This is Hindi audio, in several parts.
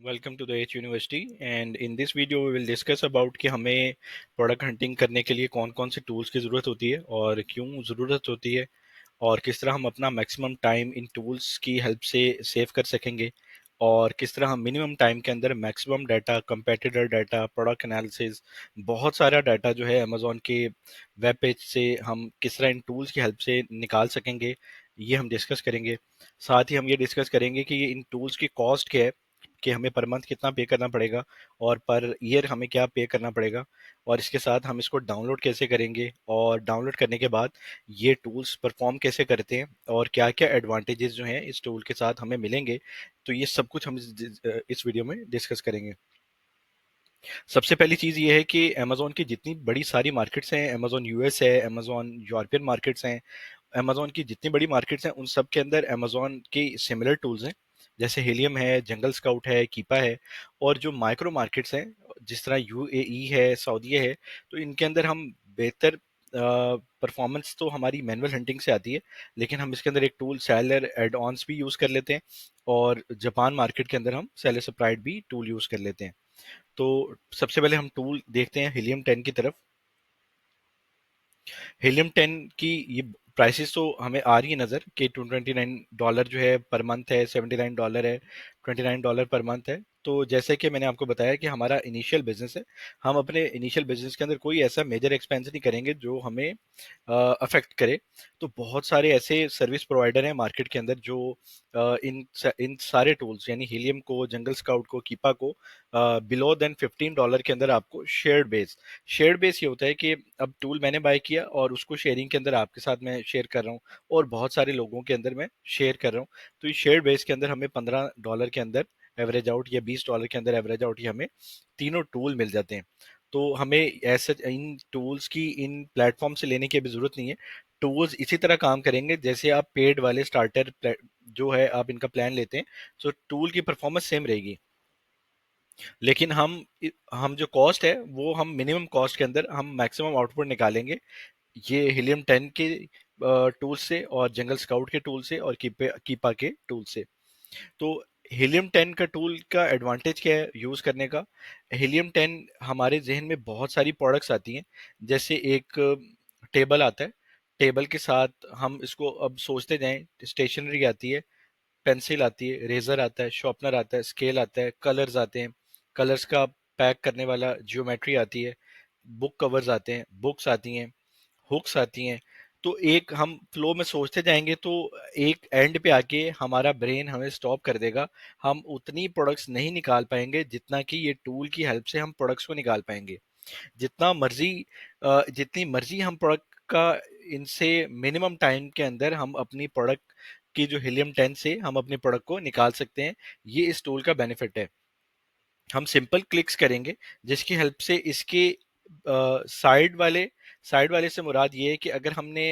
Welcome to the H University and in this video we will discuss about कि हमें प्रोडक्ट हंटिंग करने के लिए कौन कौन से टूल्स की ज़रूरत होती है और क्यों ज़रूरत होती है और किस तरह हम अपना मैक्सिमम टाइम इन टूल्स की हेल्प से सेव कर सकेंगे और किस तरह हम मिनिमम टाइम के अंदर maximum data competitor data product analysis बहुत सारा डाटा जो है अमेजोन के वेब पेज से हम किस तरह इन टूल्स की हेल्प से निकाल सकेंगे ये हम डिस्कस करेंगे। साथ ही हम ये डिस्कस करेंगे कि इन टूल्स की कॉस्ट क्या है कि हमें पर मंथ कितना पे करना पड़ेगा और पर ईयर हमें क्या पे करना पड़ेगा और इसके साथ हम इसको डाउनलोड कैसे करेंगे और डाउनलोड करने के बाद ये टूल्स परफॉर्म कैसे करते हैं और क्या क्या एडवांटेजेस जो हैं इस टूल के साथ हमें मिलेंगे। तो ये सब कुछ हम इस वीडियो में डिस्कस करेंगे। सबसे पहली चीज़ ये है कि अमेजोन की जितनी बड़ी सारी मार्केट्स हैं, अमेजोन यूएस है, अमेजोन यूरोपियन मार्केट्स हैं, अमेजोन की जितनी बड़ी मार्केट्स हैं उन सब के अंदर अमेजोन के सिमिलर टूल्स हैं। जैसे हेलियम है, जंगल स्काउट है, कीपा है। और जो माइक्रो मार्केट्स हैं जिस तरह यूएई है, सऊदी है, तो इनके अंदर हम बेहतर परफॉर्मेंस तो हमारी मैनुअल हंटिंग से आती है, लेकिन हम इसके अंदर एक टूल सेलर एड ऑन्स भी यूज़ कर लेते हैं और जापान मार्केट के अंदर हम सेलर सप्राइड भी टूल यूज़ कर लेते हैं। तो सबसे पहले हम टूल देखते हैं हीलियम 10 की तरफ। हीलियम 10 की ये प्राइसेस तो हमें आ रही है नज़र कि $229 जो है पर मंथ है, $79 है, $29 पर मंथ है। तो जैसे कि मैंने आपको बताया कि हमारा इनिशियल बिजनेस है, हम अपने इनिशियल बिजनेस के अंदर कोई ऐसा मेजर एक्सपेंस नहीं करेंगे जो हमें अफेक्ट करे। तो बहुत सारे ऐसे सर्विस प्रोवाइडर हैं मार्केट के अंदर जो इन सारे टूल्स यानी हीलियम को, जंगल स्काउट को, कीपा को बिलो देन $15 के अंदर आपको शेयर्ड बेस ये होता है कि अब टूल मैंने बाय किया और उसको शेयरिंग के अंदर आपके साथ मैं शेयर कर रहा हूँ और बहुत सारे लोगों के अंदर मैं शेयर कर रहा हूँ। तो इस शेयर बेस के अंदर हमें $15 के अंदर एवरेज आउट या $20 के अंदर एवरेज आउट ये हमें तीनों टूल मिल जाते हैं। तो हमें ऐसे इन टूल्स की इन प्लेटफॉर्म से लेने की अभी जरूरत नहीं है। टूल्स इसी तरह काम करेंगे जैसे आप पेड वाले स्टार्टर जो है आप इनका प्लान लेते हैं, तो टूल की परफॉर्मेंस सेम रहेगी। लेकिन हम जो कॉस्ट है वो हम मिनिमम कॉस्ट के अंदर हम मैक्सिमम आउटपुट निकालेंगे ये हीलियम 10 के टूल से और जंगल स्काउट के टूल से और कीपा के टूल से। तो हीलियम 10 का टूल का एडवांटेज क्या है यूज करने का। हीलियम 10 हमारे जहन में बहुत सारी प्रोडक्ट्स आती हैं। जैसे एक टेबल आता है, टेबल के साथ हम इसको अब सोचते जाएं, स्टेशनरी आती है, पेंसिल आती है, रेजर आता है, शॉर्पनर आता है, स्केल आता है, कलर्स आते हैं, कलर्स का पैक करने वाला जियोमेट्री आती है, बुक कवर्स आते हैं, बुक्स आती हैं, हुक्स आती हैं। तो एक हम फ्लो में सोचते जाएंगे तो एक एंड पे आके हमारा ब्रेन हमें स्टॉप कर देगा। हम उतनी प्रोडक्ट्स नहीं निकाल पाएंगे जितना कि ये टूल की हेल्प से हम प्रोडक्ट्स को निकाल पाएंगे। जितना मर्जी जितनी मर्जी हम प्रोडक्ट का इनसे मिनिमम टाइम के अंदर हम अपनी प्रोडक्ट की जो हीलियम 10 से हम अपने प्रोडक्ट को निकाल सकते हैं। ये इस टूल का बेनिफिट है। हम सिंपल क्लिक्स करेंगे जिसकी हेल्प से इसके साइड वाले से मुराद ये है कि अगर हमने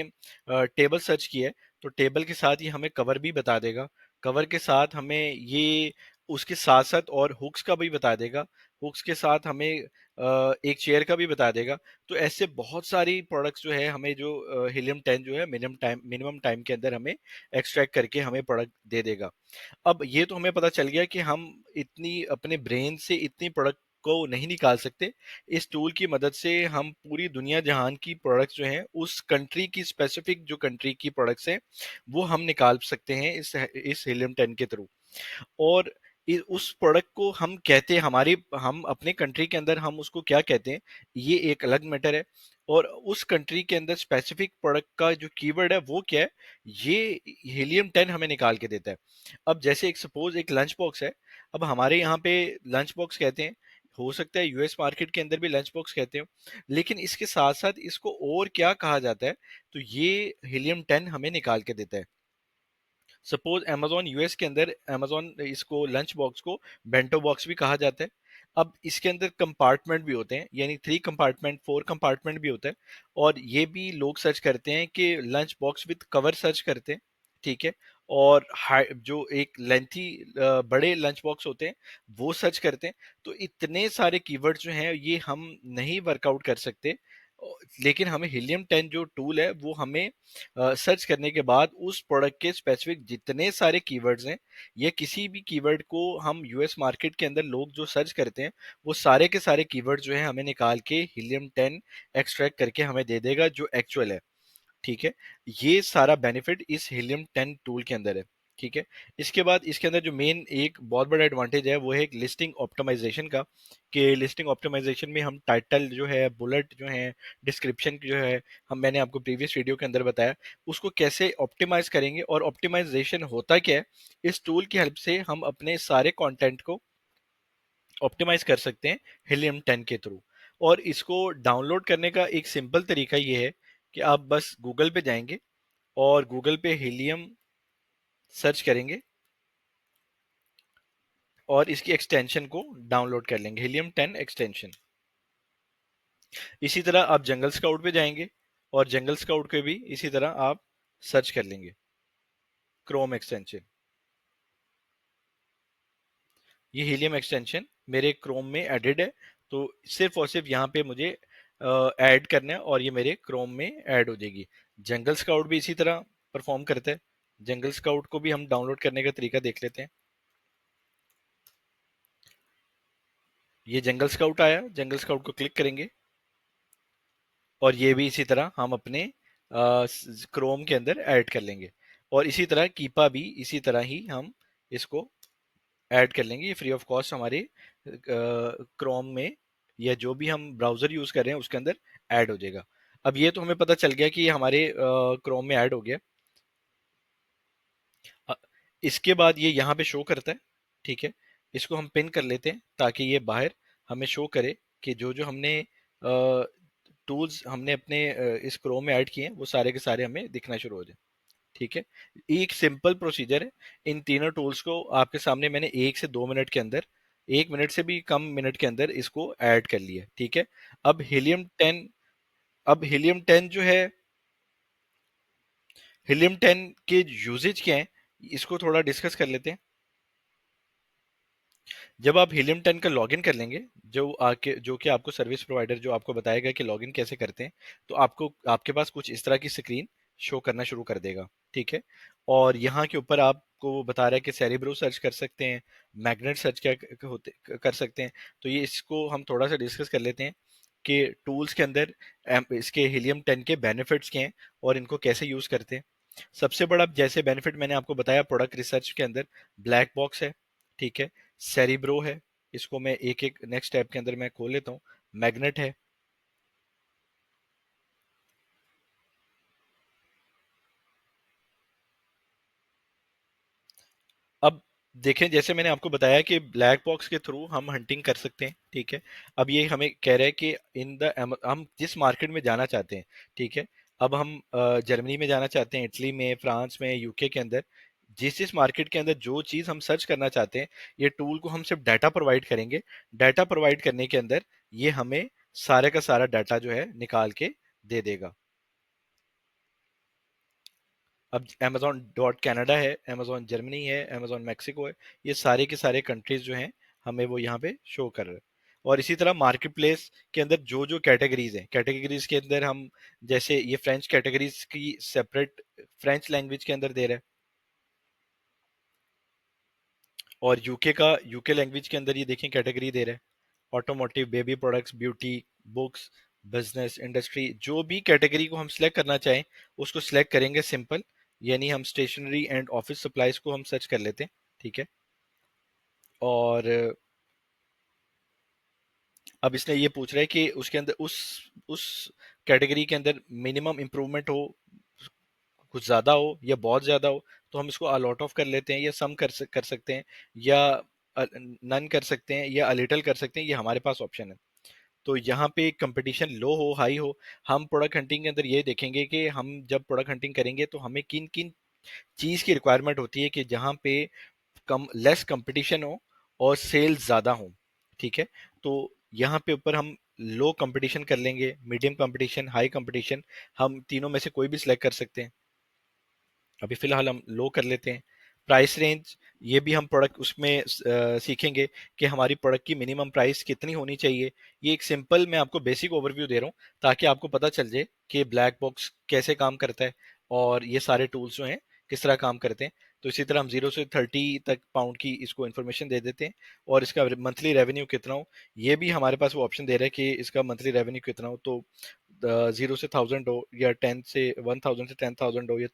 टेबल सर्च किया है तो टेबल के साथ ही हमें कवर भी बता देगा। कवर के साथ हमें ये उसके साथ साथ और हुक्स का भी बता देगा। हुक्स के साथ हमें एक चेयर का भी बता देगा। तो ऐसे बहुत सारी प्रोडक्ट्स जो है हमें जो हीलियम 10 जो है मिनिमम टाइम के अंदर हमें एक्सट्रैक्ट करके हमें प्रोडक्ट दे देगा। अब ये तो हमें पता चल गया कि हम इतनी अपने ब्रेन से इतनी प्रोडक्ट को नहीं निकाल सकते। इस टूल की मदद से हम पूरी दुनिया जहान की प्रोडक्ट्स जो हैं उस कंट्री की स्पेसिफिक जो कंट्री की प्रोडक्ट्स हैं वो हम निकाल सकते हैं इस हीलियम 10 के थ्रू। और उस प्रोडक्ट को हम कहते हैं हमारे हम अपने कंट्री के अंदर हम उसको क्या कहते हैं ये एक अलग मैटर है। और उस कंट्री के अंदर स्पेसिफिक प्रोडक्ट का जो कीवर्ड है वो क्या है ये हीलियम 10 हमें निकाल के देता है। अब जैसे एक सपोज एक लंच बॉक्स है। अब हमारे यहाँ पे लंच बॉक्स कहते हैं, हो सकता है यूएस मार्केट के अंदर भी लंच बॉक्स कहते हो, लेकिन इसके साथ साथ इसको और क्या कहा जाता है तो ये हीलियम 10 हमें निकाल के देता है। सपोज अमेजोन यूएस के अंदर अमेजोन इसको लंच बॉक्स को बेंटो बॉक्स भी कहा जाता है। अब इसके अंदर कंपार्टमेंट भी होते हैं यानी 3 कंपार्टमेंट 4 कंपार्टमेंट भी होता है। और ये भी लोग सर्च करते हैं कि lunch box with cover search करते हैं। ठीक है। और जो एक लेंथी बड़े लंच बॉक्स होते हैं वो सर्च करते हैं। तो इतने सारे कीवर्ड जो हैं ये हम नहीं वर्कआउट कर सकते लेकिन हमें हीलियम 10 जो टूल है वो हमें सर्च करने के बाद उस प्रोडक्ट के स्पेसिफिक जितने सारे कीवर्ड्स हैं, या किसी भी कीवर्ड को हम यूएस मार्केट के अंदर लोग जो सर्च करते हैं, वो सारे के सारे कीवर्ड जो है हमें निकाल के हीलियम 10 एक्सट्रैक्ट करके हमें दे देगा जो एक्चुअल है। ठीक है, ये सारा बेनिफिट इस हीलियम 10 टूल के अंदर है। ठीक है, इसके बाद इसके अंदर जो मेन एक बहुत बड़ा एडवांटेज है वो है एक लिस्टिंग ऑप्टिमाइजेशन का, कि लिस्टिंग ऑप्टिमाइजेशन में हम टाइटल जो है, बुलेट जो है, डिस्क्रिप्शन जो है, हम मैंने आपको प्रीवियस वीडियो के अंदर बताया उसको कैसे ऑप्टिमाइज करेंगे। और ऑप्टिमाइजेशन होता क्या है, इस टूल की हेल्प से हम अपने सारे कंटेंट को ऑप्टिमाइज कर सकते हैं हीलियम 10 के थ्रू। और इसको डाउनलोड करने का एक सिंपल तरीका ये है कि आप बस गूगल पे जाएंगे और गूगल पे हीलियम सर्च करेंगे और इसकी एक्सटेंशन को डाउनलोड कर लेंगे, हीलियम 10 एक्सटेंशन। इसी तरह आप जंगल स्काउट पे जाएंगे और जंगल स्काउट पे भी इसी तरह आप सर्च कर लेंगे, क्रोम एक्सटेंशन। ये हीलियम एक्सटेंशन मेरे क्रोम में एडेड है, तो सिर्फ और सिर्फ यहाँ पे मुझे ऐड करना है और ये मेरे क्रोम में ऐड हो जाएगी। जंगल स्काउट भी इसी तरह परफॉर्म करता है। जंगल स्काउट को भी हम डाउनलोड करने का तरीका देख लेते हैं। ये जंगल स्काउट आया, जंगल स्काउट को क्लिक करेंगे और ये भी इसी तरह हम अपने क्रोम के अंदर ऐड कर लेंगे। और इसी तरह कीपा भी इसी तरह ही हम इसको ऐड कर लेंगे। ये फ्री ऑफ कॉस्ट हमारे क्रोम में या जो भी हम ब्राउजर यूज कर रहे हैं उसके अंदर ऐड हो जाएगा। अब ये तो हमें पता चल गया कि ये हमारे क्रोम में ऐड हो गया। अ, इसके बाद ये यहाँ पे शो करता है। ठीक है, इसको हम पिन कर लेते हैं ताकि ये बाहर हमें शो करे कि जो जो हमने टूल्स हमने अपने इस क्रोम में ऐड किए हैं वो सारे के सारे हमें दिखना शुरू हो जाए। ठीक है, एक सिंपल प्रोसीजर है। इन तीनों टूल्स को आपके सामने मैंने 1 से 2 मिनट के अंदर, 1 मिनट से भी कम मिनट के अंदर इसको ऐड कर लिया। ठीक है, अब हीलियम 10, अब हीलियम 10 जो है, हीलियम 10 के यूजेज क्या है इसको थोड़ा डिस्कस कर लेते हैं। जब आप हीलियम 10 का लॉगिन कर लेंगे, जो कि आपको सर्विस प्रोवाइडर जो आपको बताएगा कि लॉगिन कैसे करते हैं, तो आपको आपके पास कुछ इस तरह की स्क्रीन शो करना शुरू कर देगा। ठीक है, और यहाँ के ऊपर आपको वो बता रहा है कि सेरिब्रो सर्च कर सकते हैं, मैग्नेट सर्च क्या होते कर सकते हैं। तो ये इसको हम थोड़ा सा डिस्कस कर लेते हैं कि टूल्स के अंदर इसके हीलियम 10 के बेनिफिट्स क्या हैं और इनको कैसे यूज करते हैं। सबसे बड़ा जैसे बेनिफिट मैंने आपको बताया प्रोडक्ट रिसर्च के अंदर, ब्लैक बॉक्स है। ठीक है, सेरिब्रो है, इसको मैं एक एक नेक्स्ट स्टेप के अंदर मैं खोल लेता हूँ। मैग्नेट है। अब देखें, जैसे मैंने आपको बताया कि ब्लैक बॉक्स के थ्रू हम हंटिंग कर सकते हैं। ठीक है, अब ये हमें कह रहा है कि इन द हम जिस मार्केट में जाना चाहते हैं। ठीक है, अब हम जर्मनी में जाना चाहते हैं, इटली में, फ्रांस में, यूके के अंदर, जिस जिस मार्केट के अंदर जो चीज़ हम सर्च करना चाहते हैं, ये टूल को हम सिर्फ डाटा प्रोवाइड करेंगे। डाटा प्रोवाइड करने के अंदर ये हमें सारे का सारा डाटा जो है निकाल के दे देगा। अब अमेजोन डॉट कनाडा है, अमेजोन जर्मनी है, अमेजोन मैक्सिको है, ये सारे के सारे कंट्रीज जो हैं हमें वो यहाँ पे शो कर रहे हैं। और इसी तरह मार्केट प्लेस के अंदर जो जो कैटेगरीज हैं, कैटेगरीज के अंदर हम जैसे ये फ्रेंच कैटेगरीज की सेपरेट फ्रेंच लैंग्वेज के अंदर दे रहे हैं, और यूके का यूके लैंग्वेज के अंदर ये देखें कैटेगरी दे रहा है, automotive, baby products, beauty, books, business, industry. जो भी कैटेगरी को हम सिलेक्ट करना चाहें उसको सिलेक्ट करेंगे सिंपल, यानी हम स्टेशनरी एंड ऑफिस सप्लाईज को हम सर्च कर लेते हैं। ठीक है, और अब इसने ये पूछ रहा है कि उसके अंदर उस कैटेगरी के अंदर मिनिमम इम्प्रूवमेंट हो, कुछ ज़्यादा हो या बहुत ज़्यादा हो, तो हम इसको अलॉट ऑफ कर लेते हैं, या सम कर सकते हैं, या नन कर सकते हैं, या अलिटल कर सकते हैं, ये हमारे पास ऑप्शन है। तो यहाँ पे कंपटीशन लो हो हाई हो, हम प्रोडक्ट हंटिंग के अंदर ये देखेंगे कि हम जब प्रोडक्ट हंटिंग करेंगे तो हमें किन किन चीज़ की रिक्वायरमेंट होती है कि जहाँ पे कम लेस कंपटीशन हो और सेल्स ज़्यादा हो। ठीक है, तो यहाँ पे ऊपर हम लो कंपटीशन कर लेंगे, मीडियम कंपटीशन, हाई कंपटीशन, हम तीनों में से कोई भी सिलेक्ट कर सकते हैं। अभी फिलहाल हम लो कर लेते हैं। प्राइस रेंज, ये भी हम प्रोडक्ट उसमें सीखेंगे कि हमारी प्रोडक्ट की मिनिमम प्राइस कितनी होनी चाहिए। ये एक सिंपल मैं आपको बेसिक ओवरव्यू दे रहा हूँ ताकि आपको पता चल जाए कि ब्लैक बॉक्स कैसे काम करता है और ये सारे टूल्स जो हैं किस तरह काम करते हैं। तो इसी तरह हम 0 से 30 तक पाउंड की इसको इन्फॉर्मेशन दे देते हैं, और इसका मंथली रेवेन्यू कितना हो ये भी हमारे पास वो ऑप्शन दे रहा है कि इसका मंथली रेवेन्यू कितना हो। तो 0 से 1000 हो या 10 से 1000 हो या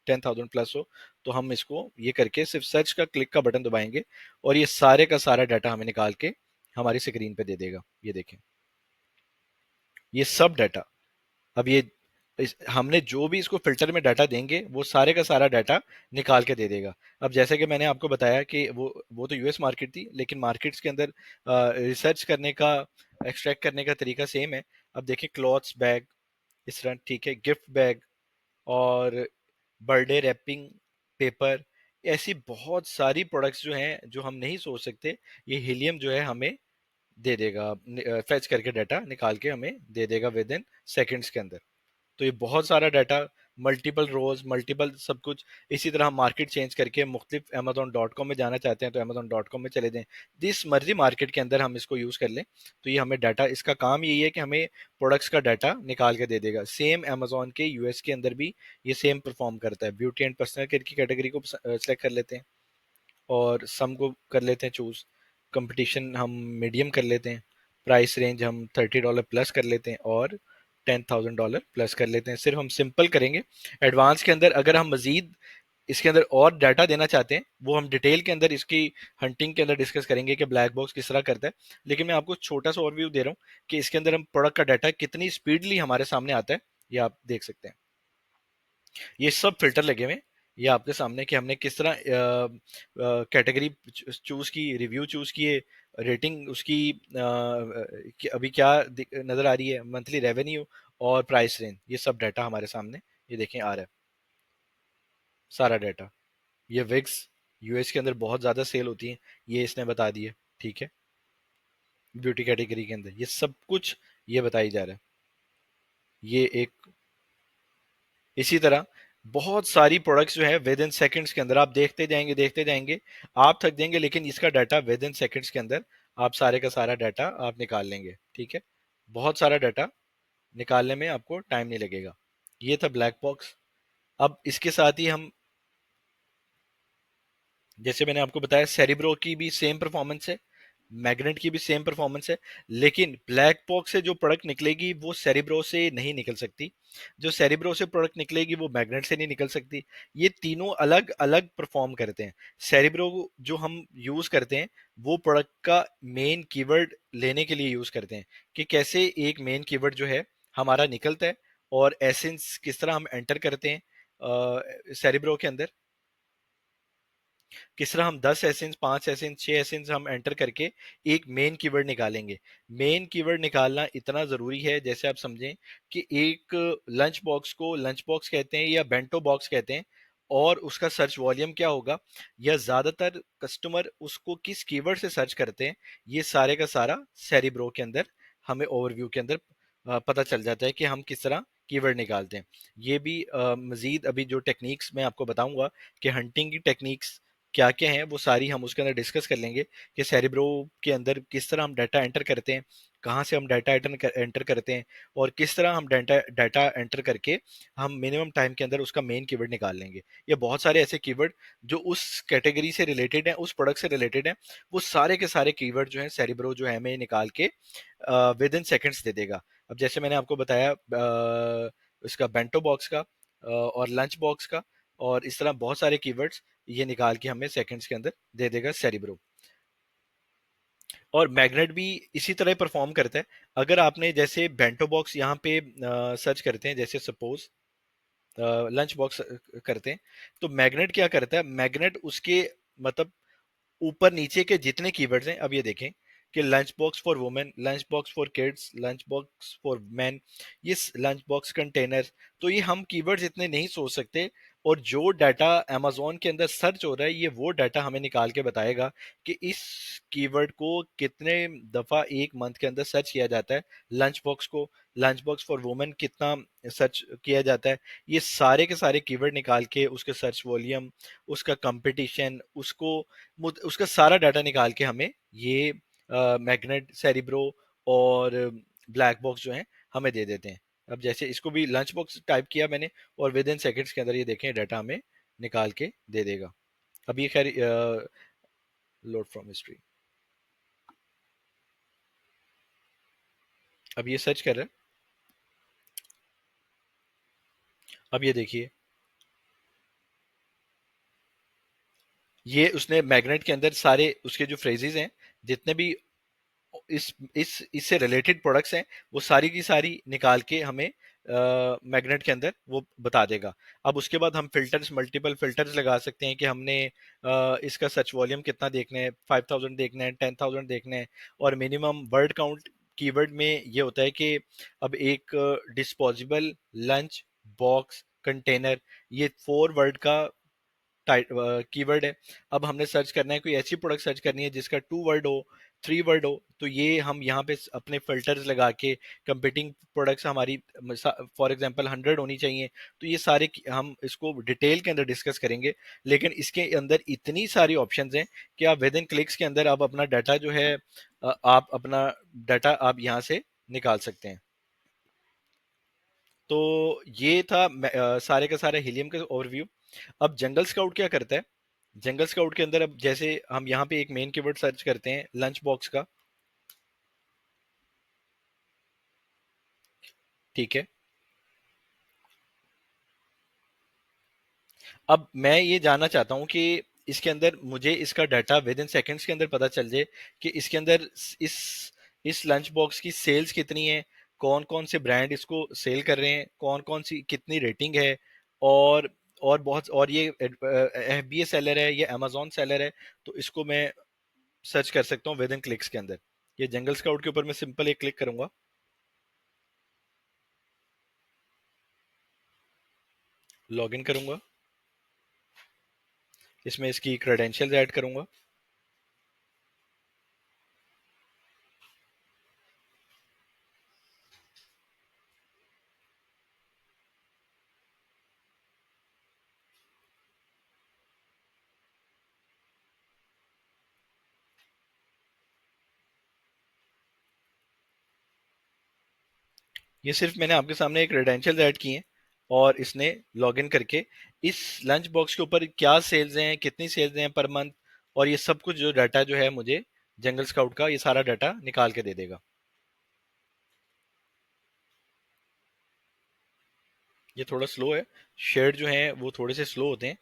10,000 प्लस हो, तो हम इसको ये करके सिर्फ सर्च का क्लिक का बटन दबाएंगे और ये सारे का सारा डाटा हमें निकाल के हमारी स्क्रीन पे दे देगा। ये देखें, ये सब डाटा। अब ये हमने जो भी इसको फिल्टर में डाटा देंगे वो सारे का सारा डाटा निकाल के दे देगा। अब जैसे कि मैंने आपको बताया कि वो तो यूएस मार्केट थी, लेकिन मार्केट्स के अंदर रिसर्च करने का, एक्सट्रैक्ट करने का तरीका सेम है। अब देखिए, क्लॉथ्स बैग इस तरह, ठीक है, गिफ्ट बैग और बर्थडे रैपिंग पेपर, ऐसी बहुत सारी प्रोडक्ट्स जो हैं जो हम नहीं सोच सकते, ये हीलियम जो है हमें दे देगा, फेच करके डाटा निकाल के हमें दे देगा विद इन सेकेंड्स के अंदर। तो ये बहुत सारा डाटा, मल्टीपल रोज, मल्टीपल सब कुछ। इसी तरह हम मार्केट चेंज करके मुख्तलिफ Amazon.com में जाना चाहते हैं तो Amazon.com में चले जाएं, जिस मर्जी मार्केट के अंदर हम इसको यूज कर लें। तो ये हमें डाटा, इसका काम यही है कि हमें प्रोडक्ट्स का डाटा निकाल के दे देगा। सेम Amazon के यूएस के अंदर भी ये सेम परफॉर्म करता है। ब्यूटी एंड पर्सनल केयर की कैटेगरी को सेलेक्ट कर लेते हैं और सम को कर लेते हैं चूज। कंपटीशन हम मीडियम कर लेते हैं। प्राइस रेंज हम $30 प्लस कर लेते हैं और $10,000 प्लस कर लेते हैं। सिर्फ हम सिंपल करेंगे। एडवांस के अंदर अगर हम मजीद इसके अंदर और डाटा देना चाहते हैं, वो हम डिटेल के अंदर इसकी हंटिंग के अंदर डिस्कस करेंगे कि ब्लैक बॉक्स किस तरह करता है। लेकिन मैं आपको छोटा सा ओवरव्यू दे रहा हूँ कि इसके अंदर हम प्रोडक्ट का डाटा कितनी स्पीडली हमारे सामने आता है, ये आप देख सकते हैं। ये सब फिल्टर लगे हुए हैं ये आपके सामने कि हमने किस तरह कैटेगरी चूज की, रिव्यू चूज किए, रेटिंग उसकी अभी क्या नजर आ रही है, मंथली रेवेन्यू और प्राइस रेंज, ये सब डाटा हमारे सामने ये देखें आ रहा है, सारा डाटा। ये विग्स यूएस के अंदर बहुत ज्यादा सेल होती है, ये इसने बता दिया, ठीक है, ब्यूटी कैटेगरी के अंदर ये सब कुछ ये बताई जा रहा है। ये एक, इसी तरह बहुत सारी प्रोडक्ट्स जो है विद इन सेकंड्स के अंदर आप देखते जाएंगे, आप थक जाएंगे, लेकिन इसका डाटा विद इन सेकंड्स के अंदर आप सारे का सारा डाटा आप निकाल लेंगे, ठीक है। बहुत सारा डाटा निकालने में आपको टाइम नहीं लगेगा। ये था ब्लैक बॉक्स। अब इसके साथ ही हम, जैसे मैंने आपको बताया, सेरिब्रो की भी सेम परफॉर्मेंस है, मैग्नेट की भी सेम परफॉर्मेंस है, लेकिन ब्लैक बॉक्स से जो प्रोडक्ट निकलेगी वो सेरिब्रो से नहीं निकल सकती। जो सेरिब्रो से प्रोडक्ट निकलेगी वो मैग्नेट से नहीं निकल सकती। ये तीनों अलग अलग परफॉर्म करते हैं। सेरिब्रो जो हम यूज करते हैं वो प्रोडक्ट का मेन कीवर्ड लेने के लिए यूज करते हैं कि कैसे एक मेन कीवर्ड जो है हमारा निकलता है और एसेंस किस तरह हम एंटर करते हैं सेरिब्रो के अंदर, किस तरह हम 10 एसेंस, 5 एसेंस, 6 एसेंस हम एंटर करके एक मेन कीवर्ड निकालेंगे। मेन कीवर्ड निकालना इतना जरूरी है, जैसे आप समझें कि एक लंच बॉक्स को लंच बॉक्स कहते हैं या बेंटो बॉक्स कहते हैं, और उसका सर्च वॉल्यूम क्या होगा, या ज्यादातर कस्टमर उसको किस कीवर्ड से सर्च करते हैं, ये सारे का सारा सेरिब्रो के अंदर हमें ओवरव्यू के अंदर पता चल जाता है कि हम किस तरह कीवर्ड निकालते हैं। ये भी मजीद अभी जो टेक्निक्स मैं आपको बताऊंगा कि हंटिंग की टेक्निक्स क्या क्या हैं, वो सारी हम उसके अंदर डिस्कस कर लेंगे कि सेरिब्रो के अंदर किस तरह हम डाटा एंटर करते हैं, कहाँ से हम डाटा एंटर करते हैं, और किस तरह हम डाटा डाटा एंटर करके हम मिनिमम टाइम के अंदर उसका मेन कीवर्ड निकाल लेंगे। ये बहुत सारे ऐसे कीवर्ड जो उस कैटेगरी से रिलेटेड हैं, उस प्रोडक्ट से रिलेटेड हैं, वो सारे के सारे कीवर्ड जो हैं सेरिब्रो जो है हमें निकाल के विद इन सेकेंड्स दे देगा। अब जैसे मैंने आपको बताया इसका बेंटो बॉक्स का और लंच बॉक्स का, और इस तरह बहुत सारे कीवर्ड्स ये निकाल के हमें सेकंड्स के अंदर दे देगा सेरिब्रो। और मैग्नेट भी इसी तरह परफॉर्म करता है। अगर आपने जैसे बेंटो बॉक्स यहाँ पे सर्च करते हैं, जैसे सपोज लंच बॉक्स करते हैं, तो मैग्नेट क्या करता है, मैग्नेट उसके मतलब ऊपर नीचे के जितने कीवर्ड्स हैं, अब ये देखें कि lunch box for women, lunch box for kids, lunch box for man, ये लंच बॉक्स कंटेनर। तो ये हम कीवर्ड्स इतने नहीं सोच सकते, और जो डाटा अमेजोन के अंदर सर्च हो रहा है ये वो डाटा हमें निकाल के बताएगा कि इस कीवर्ड को कितने दफा एक मंथ के अंदर सर्च किया जाता है। लंच बॉक्स को, लंच बॉक्स फॉर वुमेन कितना सर्च किया जाता है। ये सारे के सारे कीवर्ड निकाल के उसके सर्च वॉल्यूम, उसका कंपटीशन, उसका सारा डाटा निकाल के हमें ये मैग्नेट, सेरिब्रो और ब्लैक बॉक्स जो है हमें दे देते हैं। अब जैसे इसको भी लंच बॉक्स टाइप किया मैंने, और विद इन सेकेंड्स के अंदर ये देखें डाटा हमें निकाल के दे देगा। अब ये खैर लोड फ्रॉम हिस्ट्री, अब ये सर्च कर रहा है। अब ये देखिए, ये उसने मैग्नेट के अंदर सारे उसके जो फ्रेजेस हैं, जितने भी इस इससे रिलेटेड प्रोडक्ट्स हैं, वो सारी की सारी निकाल के हमें मैग्नेट के अंदर वो बता देगा। अब उसके बाद हम फिल्टर्स, मल्टीपल फिल्टर्स लगा सकते हैं कि हमने इसका सर्च वॉल्यूम कितना देखना है, 5000 देखना है, 10,000 देखना है, और मिनिमम वर्ड काउंट। कीवर्ड में ये होता है कि अब एक डिस्पोजेबल लंच बॉक्स कंटेनर, ये 4 वर्ड का कीवर्ड है। अब हमने सर्च करना है, कोई ऐसी प्रोडक्ट सर्च करनी है जिसका 2 वर्ड हो, 3 वर्ड हो, तो ये हम यहाँ पे अपने फिल्टर्स लगा के कंपीटिंग प्रोडक्ट्स हमारी फॉर एग्जांपल 100 होनी चाहिए। तो ये सारे हम इसको डिटेल के अंदर डिस्कस करेंगे, लेकिन इसके अंदर इतनी सारी ऑप्शंस हैं कि आप विद इन क्लिक्स के अंदर आप अपना डाटा जो है आप अपना डाटा आप यहाँ से निकाल सकते हैं। तो ये था सारे का सारा हीलियम का ओवरव्यू। अब जंगल स्काउट क्या करता है? जंगल स्काउट के अंदर अब जैसे हम यहाँ पे एक मेन कीवर्ड सर्च करते हैं लंच बॉक्स का, ठीक है। अब मैं ये जानना चाहता हूँ कि इसके अंदर मुझे इसका डाटा विद इन सेकेंड्स के अंदर पता चल जाए कि इसके अंदर इस इस लंच बॉक्स की सेल्स कितनी है, कौन कौन से ब्रांड इसको सेल कर रहे हैं, कौन कौन सी कितनी रेटिंग है, और बहुत, और ये FBA सेलर है, ये अमेजोन सेलर है। तो इसको मैं सर्च कर सकता हूँ विद इन क्लिक्स के अंदर। ये जंगल स्काउट के ऊपर मैं सिंपल एक क्लिक करूंगा, लॉगिन करूंगा, इसमें इसकी क्रेडेंशियल्स ऐड करूंगा। ये सिर्फ मैंने आपके सामने एक क्रेडेंशियल्स ऐड किए हैं, और इसने लॉगिन करके इस लंच बॉक्स के ऊपर क्या सेल्स हैं, कितनी सेल्स हैं पर मंथ, और ये सब कुछ जो डाटा जो है मुझे जंगल स्काउट का ये सारा डाटा निकाल के दे देगा। ये थोड़ा स्लो है, शेयर जो हैं वो थोड़े से स्लो होते हैं,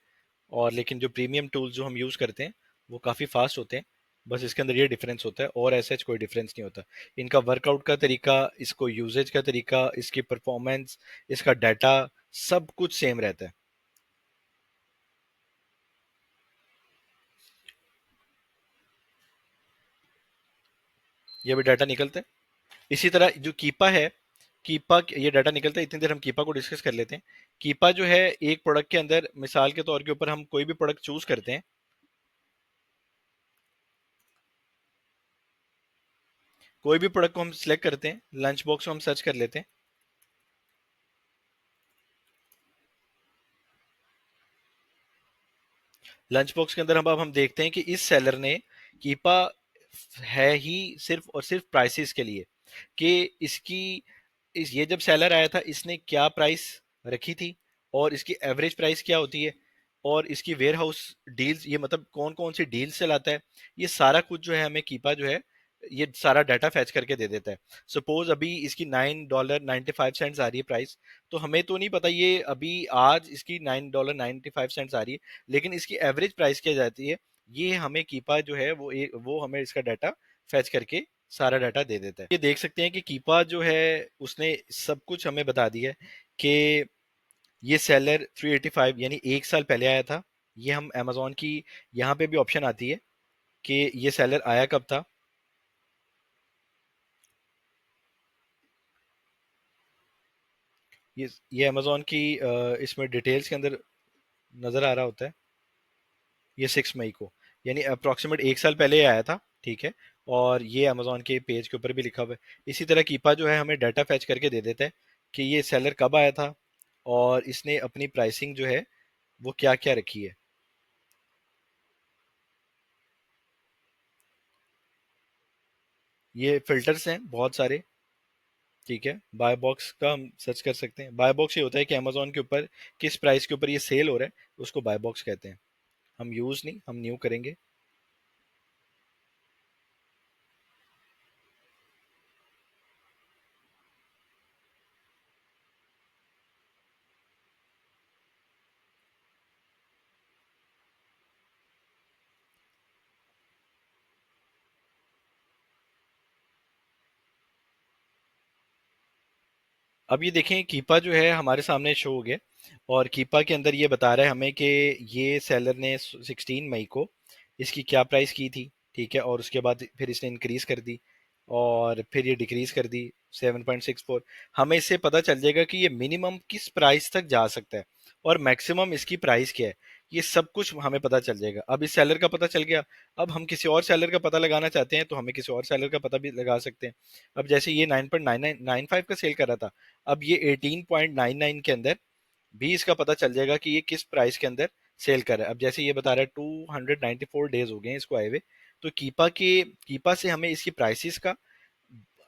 और लेकिन जो प्रीमियम टूल्स जो हम यूज़ करते हैं वो काफ़ी फास्ट होते हैं। बस इसके अंदर ये डिफरेंस होता है, और ऐसा कोई डिफरेंस नहीं होता। इनका वर्कआउट का तरीका, इसको यूजेज का तरीका, इसकी परफॉर्मेंस, इसका डाटा, सब कुछ सेम रहता है। ये भी डाटा निकलता है। इसी तरह जो कीपा है, कीपा ये डाटा निकलता है। इतनी देर हम कीपा को डिस्कस कर लेते हैं। कीपा जो है, एक प्रोडक्ट के अंदर मिसाल के तौर के ऊपर हम कोई भी प्रोडक्ट चूज करते हैं, कोई भी प्रोडक्ट को हम सिलेक्ट करते हैं, लंच बॉक्स को हम सर्च कर लेते हैं। लंच बॉक्स के अंदर हम देखते हैं कि इस सेलर ने कीपा है ही सिर्फ और सिर्फ प्राइसेस के लिए, कि इसकी ये जब सेलर आया था इसने क्या प्राइस रखी थी, और इसकी एवरेज प्राइस क्या होती है, और इसकी वेयर हाउस डील्स, ये मतलब कौन कौन सी डील्स चलाता है, ये सारा कुछ जो है हमें कीपा जो है ये सारा डाटा फैच करके दे देता है। सपोज अभी इसकी $9.95 आ रही है प्राइस, तो हमें तो नहीं पता ये अभी आज इसकी $9.95 आ रही है, लेकिन इसकी एवरेज प्राइस क्या जाती है, ये हमें कीपा जो है वो हमें इसका डाटा फैच करके सारा डाटा दे देता है। ये देख सकते हैं कि कीपा जो है उसने सब कुछ हमें बता दिया है कि ये सेलर 385 यानी 1 साल पहले आया था। ये हम अमेजोन की यहाँ पे भी ऑप्शन आती है कि ये सेलर आया कब था, ये अमेजोन की इसमें डिटेल्स के अंदर नजर आ रहा होता है। ये 6 मई को, यानी अप्रोक्सीमेट 1 साल पहले ये आया था, ठीक है। और ये अमेजोन के पेज के ऊपर भी लिखा हुआ है। इसी तरह कीपा जो है हमें डाटा फैच करके दे देता है कि ये सेलर कब आया था और इसने अपनी प्राइसिंग जो है वो क्या क्या रखी है। ये फिल्टर्स हैं बहुत सारे, ठीक है। बाय बॉक्स का हम सर्च कर सकते हैं। बाय बॉक्स ये होता है कि अमेजोन के ऊपर किस प्राइस के ऊपर ये सेल हो रहा है, उसको बाय बॉक्स कहते हैं। हम यूज नहीं, हम न्यू करेंगे। अब ये देखें कीपा जो है हमारे सामने शो हो गया, और कीपा के अंदर ये बता रहा है हमें कि ये सेलर ने 16 मई को इसकी क्या प्राइस की थी, ठीक है। और उसके बाद फिर इसने इंक्रीज कर दी और फिर ये डिक्रीज कर दी 7.64। हमें इससे पता चल जाएगा कि ये मिनिमम किस प्राइस तक जा सकता है और मैक्सिमम इसकी प्राइस क्या है। ये सब कुछ हमें पता चल जाएगा। अब इस सेलर का पता चल गया। अब हम किसी और सेलर का पता लगाना चाहते हैं तो हमें किसी और सेलर का पता भी लगा सकते हैं। अब जैसे ये 9.9995 का सेल कर रहा था, अब ये 18.99 के अंदर भी इसका पता चल जाएगा कि ये किस प्राइस के अंदर सेल कर रहा है। अब जैसे ये बता रहा है 294 डेज हो गए हैं इसको आए हुए, तो कीपा से हमें इसकी प्राइसेस का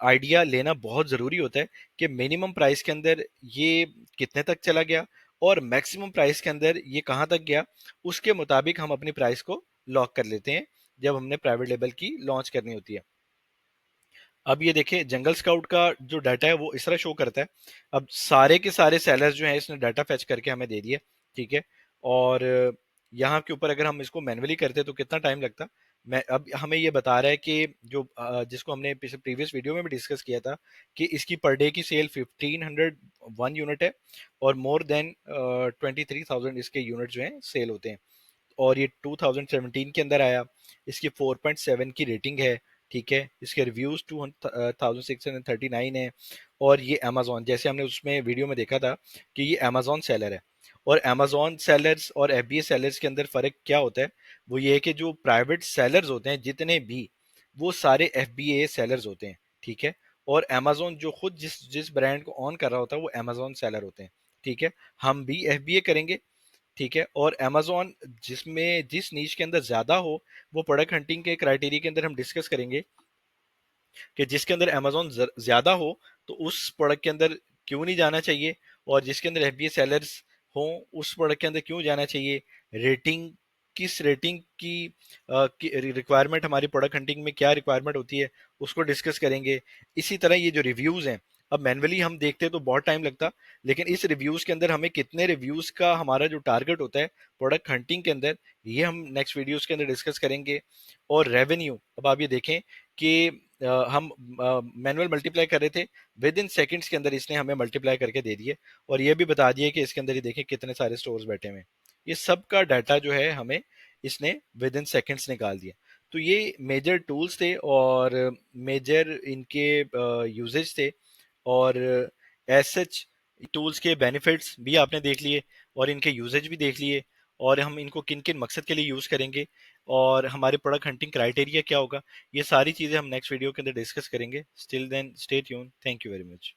आइडिया लेना बहुत ज़रूरी होता है कि मिनिमम प्राइस के अंदर ये कितने तक चला गया और मैक्सिमम प्राइस के अंदर ये कहाँ तक गया। उसके मुताबिक हम अपनी प्राइस को लॉक कर लेते हैं जब हमने प्राइवेट लेबल की लॉन्च करनी होती है। अब ये देखिए जंगल स्काउट का जो डाटा है वो इस तरह शो करता है। अब सारे के सारे सेलर्स जो हैं इसने डाटा फेच करके हमें दे दिया, ठीक है। और यहाँ के ऊपर अगर हम इसको मैन्युअली करते तो कितना टाइम लगता। मैं अब हमें ये बता रहा है कि जो जिसको हमने प्रीवियस वीडियो में भी डिस्कस किया था कि इसकी पर डे की सेल 1501 यूनिट है और मोर देन 23,000 इसके यूनिट जो हैं सेल होते हैं। और ये 2017 के अंदर आया। इसकी 4.7 की रेटिंग है, ठीक है। इसके रिव्यूज 2639 है। और ये अमेजोन, जैसे हमने उसमें वीडियो में देखा था कि ये अमेजोन सेलर है। और अमेजोन सेलर्स और एफबीए सेलर्स के अंदर फ़र्क क्या होता है, वो ये है कि जो प्राइवेट सेलर्स होते हैं जितने भी, वो सारे एफबीए सेलर्स होते हैं, ठीक है। और अमेजोन जो खुद जिस जिस ब्रांड को ऑन कर रहा होता है वो अमेजोन सेलर होते हैं, ठीक है। हम भी एफबीए करेंगे, ठीक है। और अमेजोन जिसमें जिस नीश के अंदर ज्यादा हो, वो प्रोडक्ट हंटिंग के क्राइटेरिया के अंदर हम डिस्कस करेंगे कि जिसके अंदर अमेजोन ज्यादा हो तो उस प्रोडक्ट के अंदर क्यों नहीं जाना चाहिए, और जिसके अंदर एफबीए सेलर्स हो उस प्रोडक्ट के अंदर क्यों जाना चाहिए। रेटिंग, किस रेटिंग की रिक्वायरमेंट, हमारी प्रोडक्ट हंटिंग में क्या रिक्वायरमेंट होती है, उसको डिस्कस करेंगे। इसी तरह ये जो रिव्यूज हैं, अब मैन्युअली हम देखते हैं तो बहुत टाइम लगता, लेकिन इस रिव्यूज के अंदर हमें कितने रिव्यूज का हमारा जो टारगेट होता है प्रोडक्ट हंटिंग के अंदर, ये हम नेक्स्ट वीडियोस के अंदर डिस्कस करेंगे। और रेवेन्यू, अब आप ये देखें कि हम मैनुअल मल्टीप्लाई कर रहे थे, विद इन सेकेंड्स के अंदर इसने हमें मल्टीप्लाई करके दे दिए। और ये भी बता दिए कि इसके अंदर ये देखें कितने सारे स्टोर्स बैठे हुए हैं। ये सब का डाटा जो है हमें इसने विद इन सेकेंड्स निकाल दिया। तो ये मेजर टूल्स थे और मेजर इनके यूजेज थे। और एज सच टूल्स के बेनिफिट्स भी आपने देख लिए और इनके यूजेज भी देख लिए, और हम इनको किन किन मकसद के लिए यूज़ करेंगे और हमारे प्रोडक्ट हंटिंग क्राइटेरिया क्या होगा, ये सारी चीज़ें हम नेक्स्ट वीडियो के अंदर डिस्कस करेंगे। Still then stay tune, thank you very much.